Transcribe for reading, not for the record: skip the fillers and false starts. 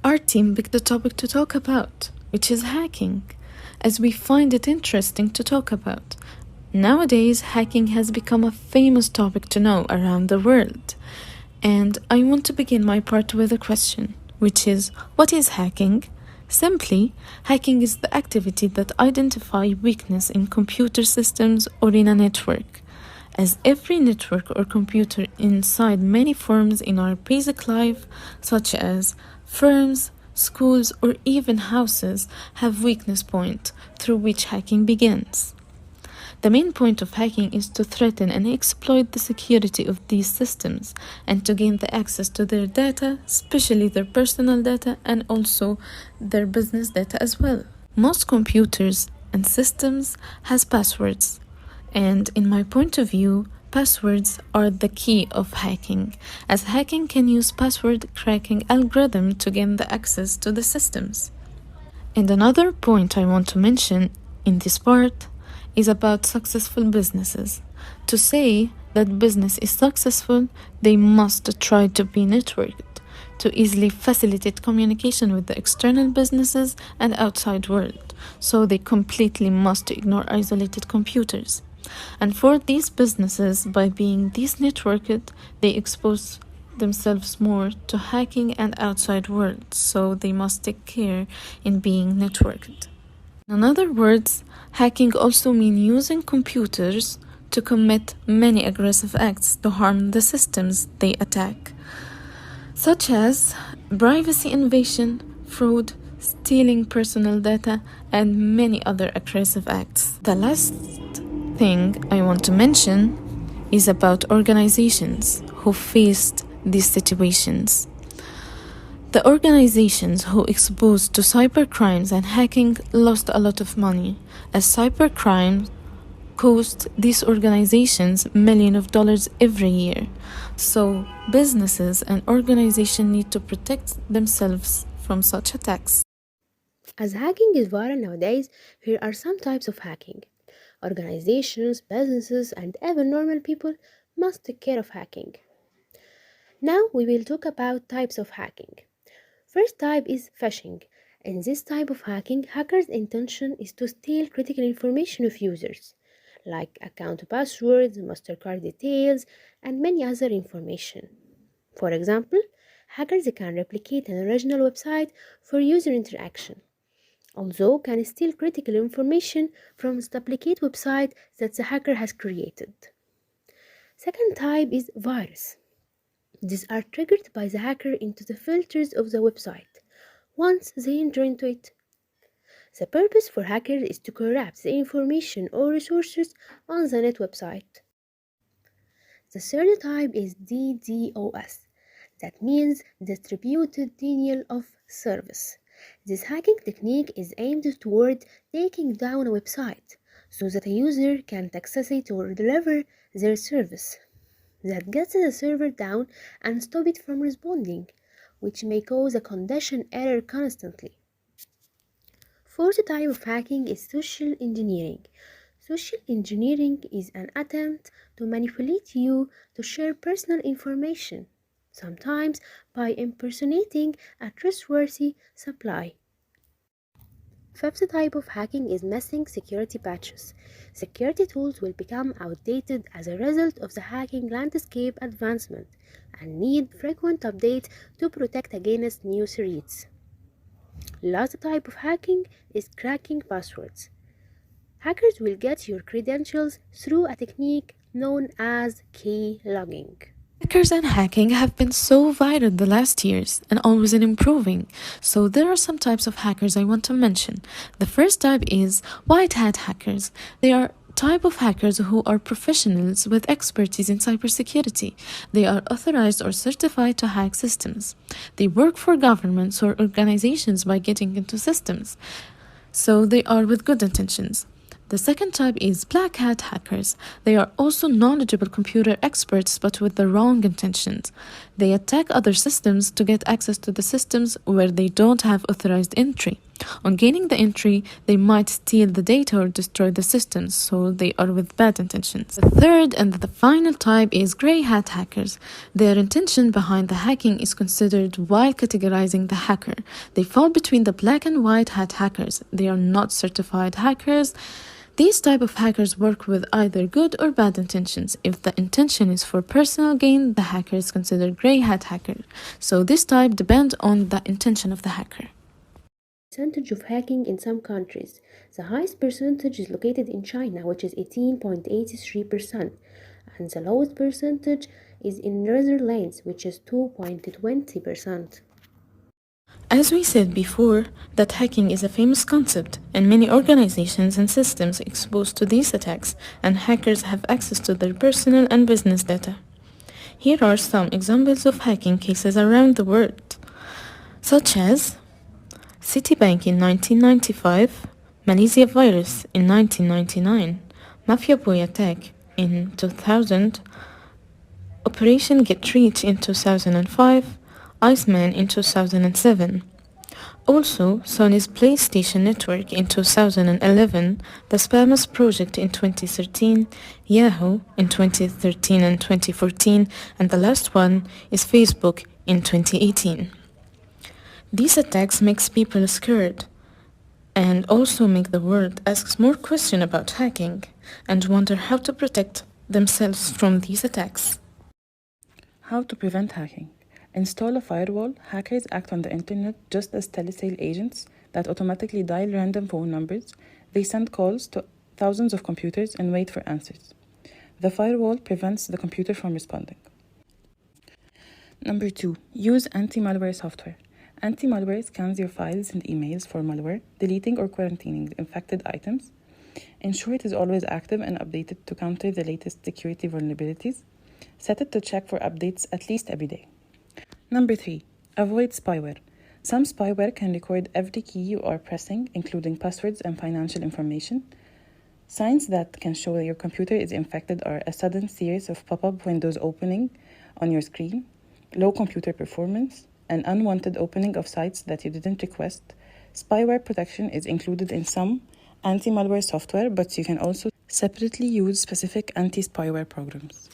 Our team picked the topic to talk about, which is hacking, as we find it interesting to talk about. Nowadays, hacking has become a famous topic to know around the world. And I want to begin my part with a question, which is, what is hacking? Simply, hacking is the activity that identifies weakness in computer systems or in a network. As every network or computer inside many forms in our basic life, such as firms, schools, or even houses, have weakness points through which hacking begins. The main point of hacking is to threaten and exploit the security of these systems and to gain the access to their data, especially their personal data and also their business data as well. Most computers and systems has passwords, and in my point of view, passwords are the key of hacking, as hacking can use password cracking algorithm to gain the access to the systems. And another point I want to mention in this part is about successful businesses. To say that business is successful, they must try to be networked to easily facilitate communication with the external businesses and outside world. So they completely must ignore isolated computers. And for these businesses, by being these networked, they expose themselves more to hacking and outside world. So they must take care in being networked. In other words, hacking also means using computers to commit many aggressive acts to harm the systems they attack, such as privacy invasion, fraud, stealing personal data, and many other aggressive acts. The last thing I want to mention is about organizations who faced these situations. The organizations who exposed to cybercrimes and hacking lost a lot of money, as cybercrime cost these organizations millions of dollars every year. So businesses and organizations need to protect themselves from such attacks. As hacking is viral nowadays, here are some types of hacking. Organizations, businesses, and even normal people must take care of hacking. Now we will talk about types of hacking. First type is phishing. In this type of hacking, hackers' intention is to steal critical information of users, like account passwords, MasterCard details, and many other information. For example, hackers can replicate an original website for user interaction, also can steal critical information from the duplicate website that the hacker has created. Second type is virus. These are triggered by the hacker into the filters of the website once they enter into it. The purpose for hackers is to corrupt the information or resources on the net website. The third type is DDoS. That means distributed denial of service. This hacking technique is aimed toward taking down a website so that a user can't access it or deliver their service. That gets the server down and stop it from responding, which may cause a condition error constantly. Fourth type of hacking is social engineering. Social engineering is an attempt to manipulate you to share personal information, sometimes by impersonating a trustworthy supply. Fifth type of hacking is missing security patches. Security tools will become outdated as a result of the hacking landscape advancement and need frequent updates to protect against new threats. Last type of hacking is cracking passwords. Hackers will get your credentials through a technique known as key logging. Hackers and hacking have been so viral the last years and always improving. So there are some types of hackers I want to mention. The first type is white hat hackers. They are type of hackers who are professionals with expertise in cybersecurity. They are authorized or certified to hack systems. They work for governments or organizations by getting into systems. So they are with good intentions. The second type is black hat hackers. They are also knowledgeable computer experts but with the wrong intentions. They attack other systems to get access to the systems where they don't have authorized entry. On gaining the entry, they might steal the data or destroy the systems, so they are with bad intentions. The third and the final type is grey hat hackers. Their intention behind the hacking is considered while categorizing the hacker. They fall between the black and white hat hackers. They are not certified hackers. These type of hackers work with either good or bad intentions. If the intention is for personal gain, the hacker is considered grey hat hacker. So this type depends on the intention of the hacker. Percentage of hacking in some countries. The highest percentage is located in China, which is 18.83%, and the lowest percentage is in Netherlands, which is 2.20%. As we said before, that hacking is a famous concept, and many organizations and systems exposed to these attacks, and hackers have access to their personal and business data. Here are some examples of hacking cases around the world, such as Citibank in 1995, Malaysia virus in 1999, Mafia Boy attack in 2000, Operation Get Rich in 2005, Iceman in 2007. Also, Sony's PlayStation Network in 2011, the Spammers Project in 2013, Yahoo in 2013 and 2014, and the last one is Facebook in 2018. These attacks makes people scared and also make the world ask more questions about hacking and wonder how to protect themselves from these attacks. How to prevent hacking. Install a firewall. Hackers act on the internet just as telesale agents that automatically dial random phone numbers. They send calls to thousands of computers and wait for answers. The firewall prevents the computer from responding. Number 2. Use anti-malware software. Anti-malware scans your files and emails for malware, deleting or quarantining infected items. Ensure it is always active and updated to counter the latest security vulnerabilities. Set it to check for updates at least every day. Number 3. Avoid spyware. Some spyware can record every key you are pressing, including passwords and financial information. Signs that can show your computer is infected are a sudden series of pop-up windows opening on your screen, low computer performance, and unwanted opening of sites that you didn't request. Spyware protection is included in some anti-malware software, but you can also separately use specific anti-spyware programs.